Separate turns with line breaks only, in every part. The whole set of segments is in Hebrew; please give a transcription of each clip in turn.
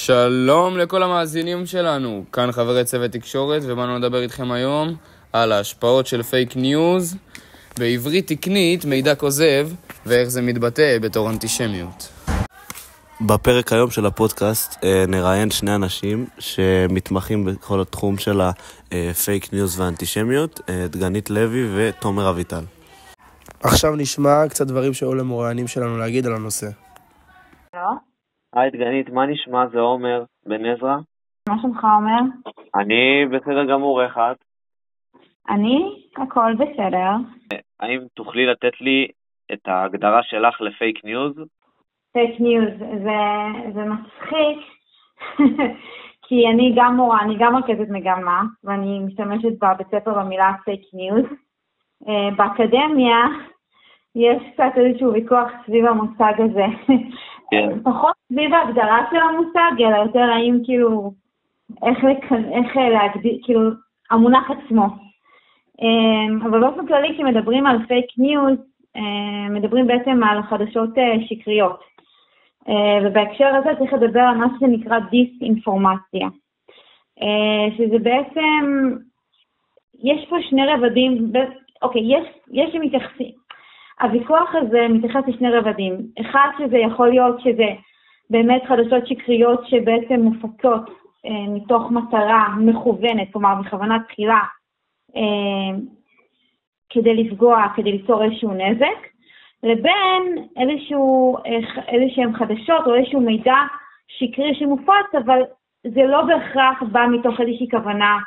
שלום לכל המאזינים שלנו, כאן חברי צוות תקשורת, ובאנו לדבר איתכם היום על ההשפעות של פייק ניוז, בעברית תקנית מידע כוזב, ואיך זה מתבטא בתור אנטישמיות.
בפרק היום של הפודקאסט נראיין שני אנשים שמתמחים בכל התחום של הפייק ניוז והאנטישמיות, דגנית לוי ותומר אביטל.
עכשיו נשמע קצת דברים שהיו למוראיינים שלנו להגיד על הנושא.
היי דגנית, מה נשמע? זה עומר בן עזרא.
מה שמך עומר?
אני בסדר גמור, איך את?
אני הכל בסדר.
האם תוכלי לתת לי את ההגדרה שלך לפייק ניוז?
פייק ניוז, זה מצחיק, כי אני גם מורה, אני גם רכזת מגמה, ואני משתמשת בבית ספר במילה פייק ניוז. באקדמיה יש קצת איזשהו ויכוח סביב המושג הזה.
כן.
פחות סביב ההגדרה של המושג, אלא יותר האם כאילו, איך להגדיר, כאילו, המונח עצמו. אבל באופן כללי, כשמדברים על פייק ניוז, מדברים בעצם על חדשות שקריות. ובהקשר הזה צריך לדבר על מה שנקרא דיסאינפורמציה. שזה בעצם, יש פה שני רבדים, אוקיי, יש שמתייחסים. הוויכוח הזה מתייחס לשני רבדים. אחד, שזה יכול להיות שזה באמת חדשות שקריות שבעצם מופצות מתוך מטרה מכוונת, כלומר בכוונת תחילה, כדי לפגוע, כדי ליצור איזשהו נזק, לבין איזשהם חדשות או איזשהו מידע שקרי שמופץ, אבל זה לא בהכרח בא מתוך איזושהי כוונה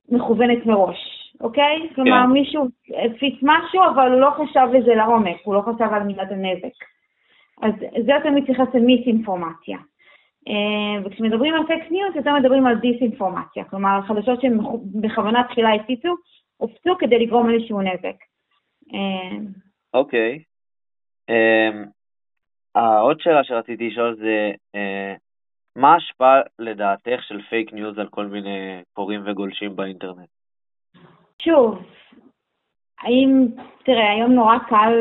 מכוונת מראש. אוקיי? כלומר, מישהו הפיץ משהו, אבל הוא לא חשב לזה לעומק, הוא לא חשב על מידת הנזק. אז זה יותר מתייחס למיס-אינפורמציה. וכשמדברים על פייק ניוז, יותר מדברים על דיס-אינפורמציה. כלומר, חדשות שבכוונת תחילה הופצו כדי לגרום איזשהו נזק.
אוקיי. העוד שאלה שרציתי לשאול זה, מה ההשפעה לדעתך של פייק ניוז על כל מיני קוראים וגולשים באינטרנט?
שוב, תראה, היום נורא קל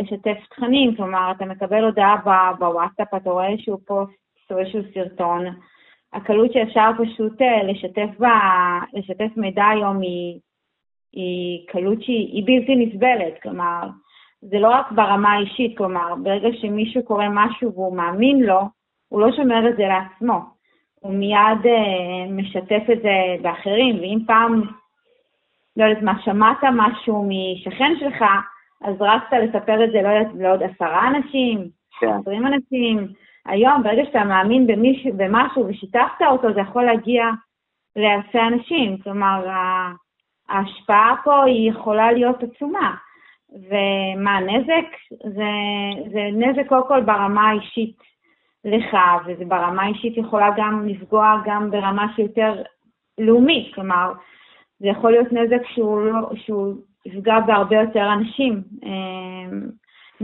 לשתף תכנים, כלומר, אתה מקבל הודעה בוואטסאפ, אתה רואה איזשהו פוסט או איזשהו סרטון, הקלות שאפשר פשוט לשתף מידע היום היא קלות שהיא בלתי נסבלת, כלומר, זה לא רק ברמה האישית, כלומר, ברגע שמישהו קורא משהו והוא מאמין לו, הוא לא שומר את זה לעצמו, הוא מיד משתף את זה באחרים, ואם פעם לא יודעת מה, שמעת משהו משכן שלך, אז רצת לספר את זה, לא יודעת, לעוד 10 אנשים, 20 אנשים. היום, ברגע שאתה מאמין במשהו ושיתפת אותו, זה יכול להגיע לאלפי אנשים. כלומר, ההשפעה פה היא יכולה להיות עצומה. ומה הנזק? זה נזק קודם כל ברמה האישית לך, וזה ברמה האישית יכולה גם לפגוע גם ברמה שיותר לאומית. כלומר, זה יכול להיות נזק שהוא יפגע בהרבה יותר אנשים,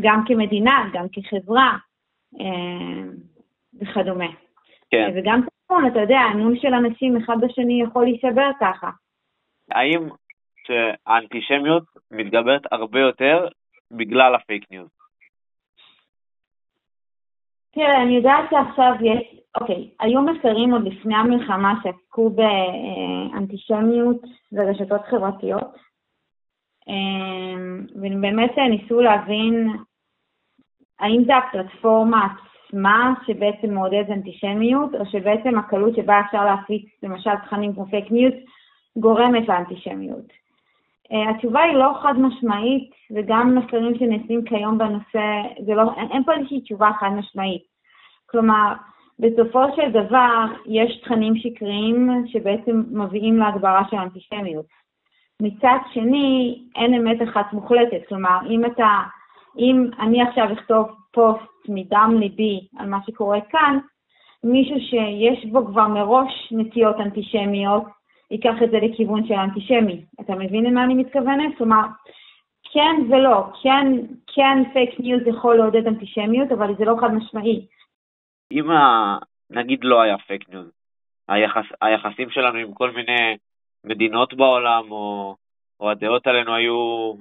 גם כמדינה, גם כחברה, וכדומה.
כן.
וגם תכון, אתה יודע, האמון של אנשים אחד בשני יכול להישבר ככה.
האם שהאנטישמיות מתגברת הרבה יותר בגלל הפייק ניוז?
תראה, אני יודעת שעכשיו יש, אוקיי, היו מחקרים עוד לפני המלחמה שעסקו באנטישמיות ורשתות חברתיות, ובאמת ניסו להבין האם זה הפלטפורמה עצמה שבעצם מעודד אנטישמיות, או שבעצם הקלות שבה אפשר להפיץ למשל תכנים כמו פייק ניוז גורמת לאנטישמיות. התשובה היא לא חד משמעית, וגם מחקרים שנעשים כיום בנושא, אין פה איזושהי תשובה חד משמעית. כלומר, בסופו של דבר יש תכנים שקריים שבעצם מביאים להגברה של אנטישמיות. מצד שני, אין אמת אחת מוחלטת. כלומר, אם אני עכשיו אכתוב פוסט מדם ליבי על מה שקורה כאן, מישהו שיש בו כבר מראש נטיות אנטישמיות, ייקח את זה לכיוון של אנטישמי. אתה מבין למה אני מתכוונת? כלומר, כן ולא. כן פייק ניוז יכול לעודד אנטישמיות, אבל זה לא חד משמעי.
אם נגיד לא היה פייק ניוז, היחסים שלנו עם כל מיני מדינות בעולם, או הדעות עלינו היו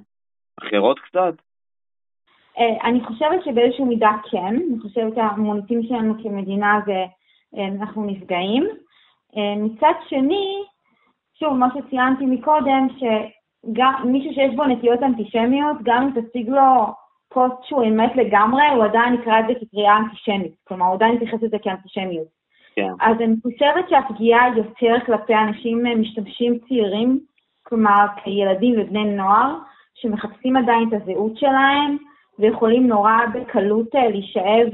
אחרות קצת?
אני חושבת שבאיזשהו מידה כן, אני חושבת שהמוניטין שלנו כמדינה זה, אנחנו נפגעים. מצד שני, שוב, מה שציינתי מקודם, שגם מישהו שיש בו נטיות אנטישמיות, גם אם תציג לו פוסט שהוא אמת לגמרי, הוא עדיין יקרא את זה כקריאה אנטישמית, כלומר, הוא עדיין יתייחס את זה כאנטישמיות.
כן.
אז אני חושבת שהפגיעה יותר כלפי אנשים משתמשים צעירים, כלומר, כילדים ובני נוער, שמחפשים עדיין את הזהות שלהם, ויכולים נורא בקלות להישאב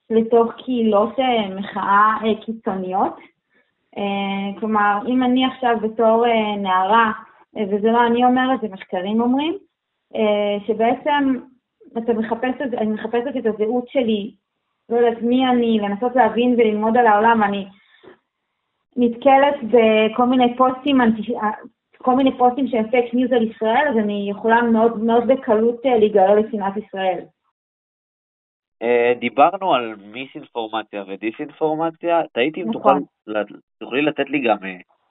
לתוך קהילות מחאה קיצוניות. כלומר, אם אני עכשיו בתור נערה, וזה לא אני אומרת, זה מחקרים אומרים, שבעצם אני מחפשת את הזהות שלי, לא יודעת מי אני, לנסות להבין וללמוד על העולם, אני נתקלת בכל מיני פוסטים שהם פייק ניוז על ישראל, אז אני יכולה מאוד מאוד בקלות להיגרר לשנאת ישראל.
דיברנו על מיסאינפורמציה ודיסאינפורמציה, תהיתי אם תוכלי לתת לי גם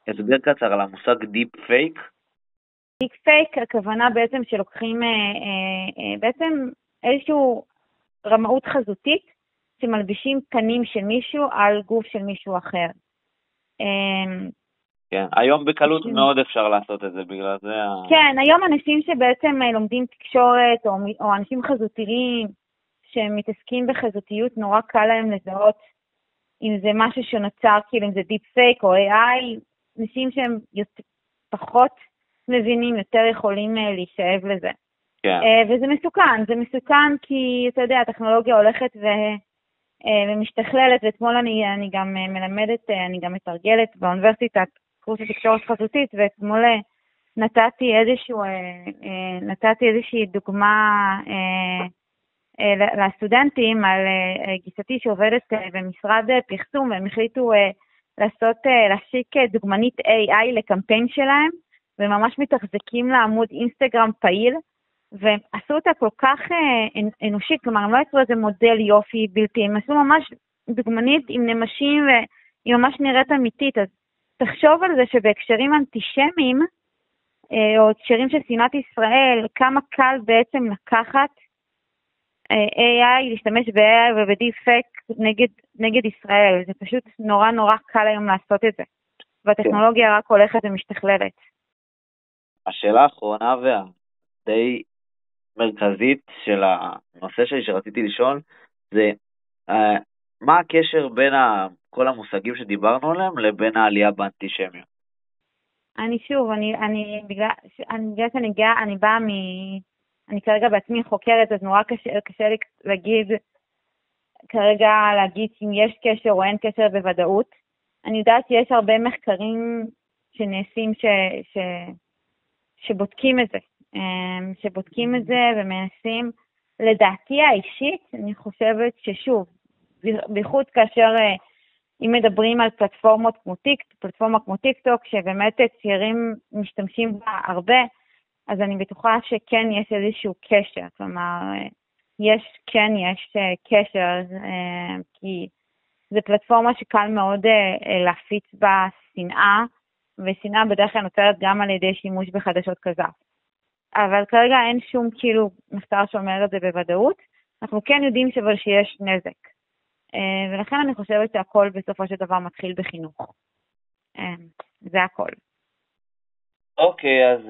הסבר קצר על המושג דיפ פייק?
דיפ פייק, הכוונה בעצם שלוקחים בעצם איזשהו רמאות חזותית, שמלבישים פנים של מישהו על גוף של מישהו אחר.
כן, היום בקלות מאוד אפשר לעשות את זה, בגלל זה...
כן, היום אנשים שבעצם לומדים תקשורת, או אנשים חזותיים, שמתעסקים בחזותיות, נורא קל להם לזהות אם זה משהו שנוצר, כאילו אם זה דיפ פייק או AI, אנשים שהם פחות מבינים, יותר יכולים להישאב לזה.
כן.
וזה מסוכן כי, אתה יודע, הטכנולוגיה הולכת ומשתכללת, ואתמול אני גם מלמדת, אני גם מתרגלת באוניברסיטה, קורס התקשורת חזותית, ואתמול נתתי איזושהי דוגמה לסטודנטים על גיסתי שעובדת במשרד פרסום, והם החליטו להשיק דוגמנית AI לקמפיין שלהם, וממש מתחזקים לעמוד אינסטגרם פעיל, ועשו אותה כל כך אנושית, כלומר, הם לא יצרו איזה מודל יופי בלתי, הם עשו ממש דוגמנית עם נמשים, והיא ממש נראית אמיתית, אז תחשוב על זה שבהקשרים אנטישמיים, או הקשרים של שנאת ישראל, כמה קל בעצם לקחת AI, להשתמש ב-AI ובדיפייק נגד ישראל, זה פשוט נורא נורא קל היום לעשות את זה, והטכנולוגיה רק הולכת ומשתכללת.
השאלה האחרונה והדי מרכזית של הנושא שלי שרציתי לשאול, זה מה הקשר בין כל המושגים שדיברנו עליהם לבין העלייה באנטישמיות? אני כרגע בעצמי חוקרת, אז נורא קשה לי להגיד אם יש קשר או אין קשר בוודאות. אני יודעת שיש הרבה מחקרים שנעשים שבודקים את זה, ומנסים. לדעתי האישית, אני חושבת ששוב, בייחוד כאשר אם מדברים על פלטפורמה כמו טיק-טוק, שבאמת צעירים משתמשים בה הרבה, אז אני בטוחה שכן יש איזשהו קשר, כלומר, יש קשר, כי זו פלטפורמה שקל מאוד להפיץ בה שנאה, ושנאה בדרך כלל נוצרת גם על ידי שימוש בחדשות כזב. אבל כרגע אין שום מחקר שאומר את זה בוודאות, אנחנו כן יודעים שיש נזק. ולכן אני חושבת שהכל בסופו של דבר מתחיל בחינוך. זה הכל. אוקיי, אז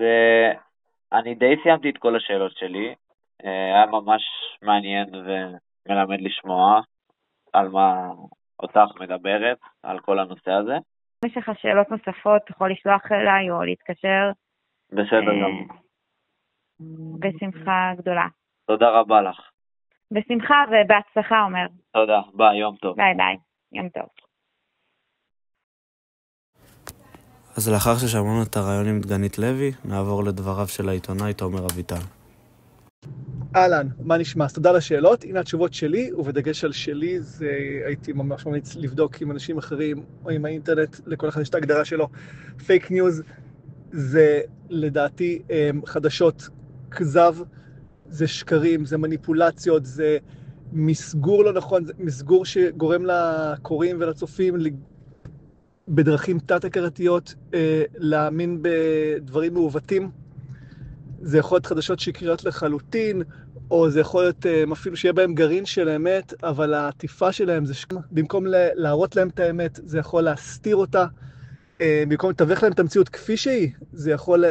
אני די סיימתי את כל השאלות שלי. היה ממש מעניין ומלמד לשמוע על מה אותך מדברת, על כל הנושא הזה.
אם יש לך שאלות נוספות, אתה יכול לשלוח אליי או להתקשר.
בסדר גם.
בשמחה גדולה.
תודה רבה לך.
בשמחה ובהצלחה, אומר.
תודה, ביי, יום טוב.
ביי, יום טוב.
אז לאחר ששמענו את הרעיון עם דגנית לוי, נעבור לדבריו של העיתונאי תומר אביטל.
אהלן, מה נשמע? אז תודה לשאלות. הנה התשובות שלי, ובדגש על שלי, זה הייתי ממש ממליץ לבדוק עם אנשים אחרים, או עם האינטרנט, לכל אחד יש את ההגדרה שלו. פייק ניוז זה לדעתי חדשות כזב, זה שקרים, זה מניפולציות, זה מסגור לא נכון, זה מסגור שגורם לקוראים ולצופים בדרכים תת-הכרתיות להאמין בדברים מעוותים. זה יכול להיות חדשות שקריות לחלוטין, או זה יכול להיות אפילו שיהיה בהם גרעין של אמת, אבל העטיפה שלהם זה במקום להראות להם את האמת, זה יכול להסתיר אותה, במקום לתווך להם את המציאות כפי שהיא, זה יכול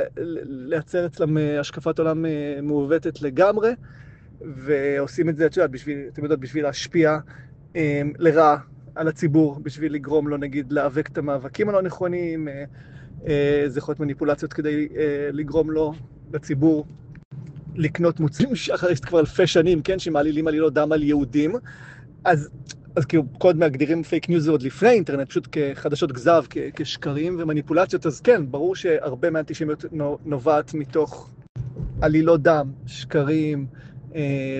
לייצר אצלם השקפת עולם מעוותת לגמרי, ועושים את זה, אתם יודעות, בשביל להשפיע לרעה על הציבור, בשביל לגרום לו, נגיד, להיאבק את המאבקים הלא נכונים, זה יכול להיות מניפולציות כדי לגרום לו, לציבור, לקנות מוצרים שאחרי כבר אלפי שנים, כן, שמעלילים עלילות דם על יהודים, אז כאילו קוד מאגדירים פייק ניוז עוד לפני אינטרנט, פשוט כחדשות גזב, כשקרים ומניפולציות, אז כן, ברור שהרבה מהאנטישמיות נובעת מתוך עלילות דם, שקרים,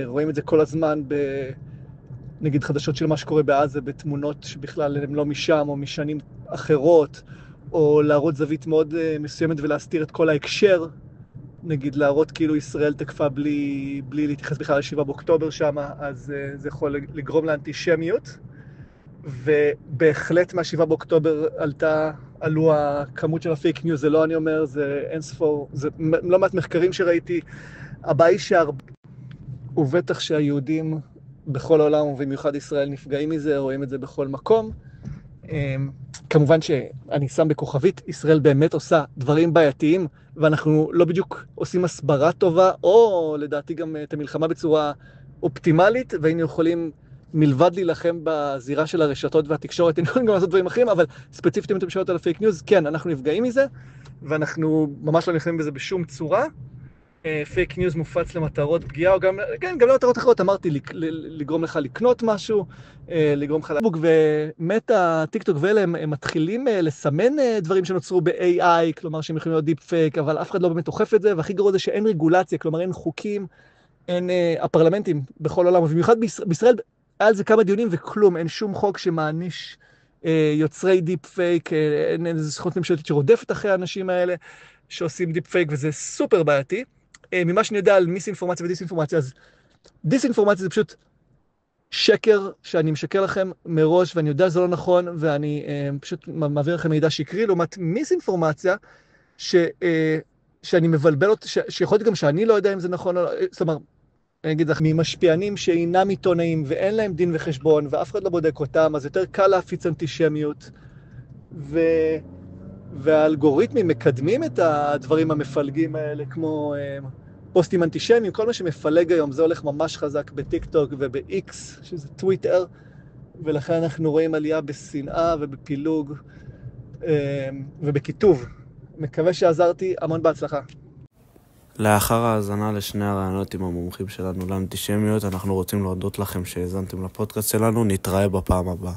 רואים את זה כל הזמן נגיד חדשות של מה שקורה בעזה, בתמונות שבכלל הן לא משם או משנים אחרות, או להראות זווית מאוד מסוימת ולהסתיר את כל ההקשר, נגיד להראות כאילו ישראל תקפה בלי להתייחס בכלל ל7 באוקטובר שם, אז זה יכול לגרום לאנטישמיות. ובהחלט מה7 באוקטובר עלו הכמות של הפייק ניוז, זה לא אני אומר, זה אין ספור, זה לא מעט מחקרים שראיתי, הבעיה שהרבה, ובטח שהיהודים בכל העולם ובמיוחד ישראל נפגעים מזה, רואים את זה בכל מקום. כמובן שאני שם בכוכבית, ישראל באמת עושה דברים בעייתיים, ואנחנו לא בדיוק עושים הסברה טובה, או לדעתי גם את המלחמה בצורה אופטימלית, והיינו יכולים מלבד להילחם בזירה של הרשתות והתקשורת, היינו יכולים גם לעשות דברים אחרים, אבל ספציפית אם אתם שואלות על הפייק ניוז, כן, אנחנו נפגעים מזה, ואנחנו ממש לא נלחמים בזה בשום צורה. פייק ניוז מופץ למטרות פגיעה, או גם למטרות אחרות, אמרתי, לגרום לך לקנות משהו, לגרום לך לבוק, ומטה, טיק טוק ואלה, הם מתחילים לסמן דברים שנוצרו ב-AI, כלומר שהם יכולים להיות דיפ פייק, אבל אף אחד לא באמת אוכף את זה, והכי גרוע זה שאין רגולציה, כלומר אין חוקים, אין הפרלמנטים בכל העולם, ובמיוחד בישראל היה על זה כמה דיונים וכלום, אין שום חוק שמעניש יוצרי דיפ פייק, אין איזו זכות ממשלתית שרודפת אחרי האנשים האלה, שעושים דיפ פייק, וזה סופר בעייתי. ממה שאני יודע על מיסאינפורמציה ודיסאינפורמציה, אז דיסאינפורמציה זה פשוט שקר שאני משקר לכם מראש, ואני יודע שזה לא נכון, ואני פשוט מעביר לכם מידע שקרי, לעומת מיסאינפורמציה, שאני מבלבל אותה, שיכול להיות גם שאני לא יודע אם זה נכון או לא, זאת אומרת, אני אגיד לך, ממשפיענים שאינם עיתונאים, ואין להם דין וחשבון, ואף אחד לא בודק אותם, אז יותר קל להפיץ אנטישמיות, והאלגוריתמים מקדמים את הדברים המפלגים האלה, כמו פוסטים אנטישמיים, כל מה שמפלג היום, זה הולך ממש חזק בטיק טוק וב-X, שזה טוויטר, ולכן אנחנו רואים עלייה בשנאה ובפילוג ובכיתוב. מקווה שעזרתי, המון בהצלחה.
לאחר ההאזנה לשני הרעיונות עם המומחים שלנו לאנטישמיות, אנחנו רוצים להודות לכם שהאזנתם לפודקאסט שלנו, נתראה בפעם הבאה.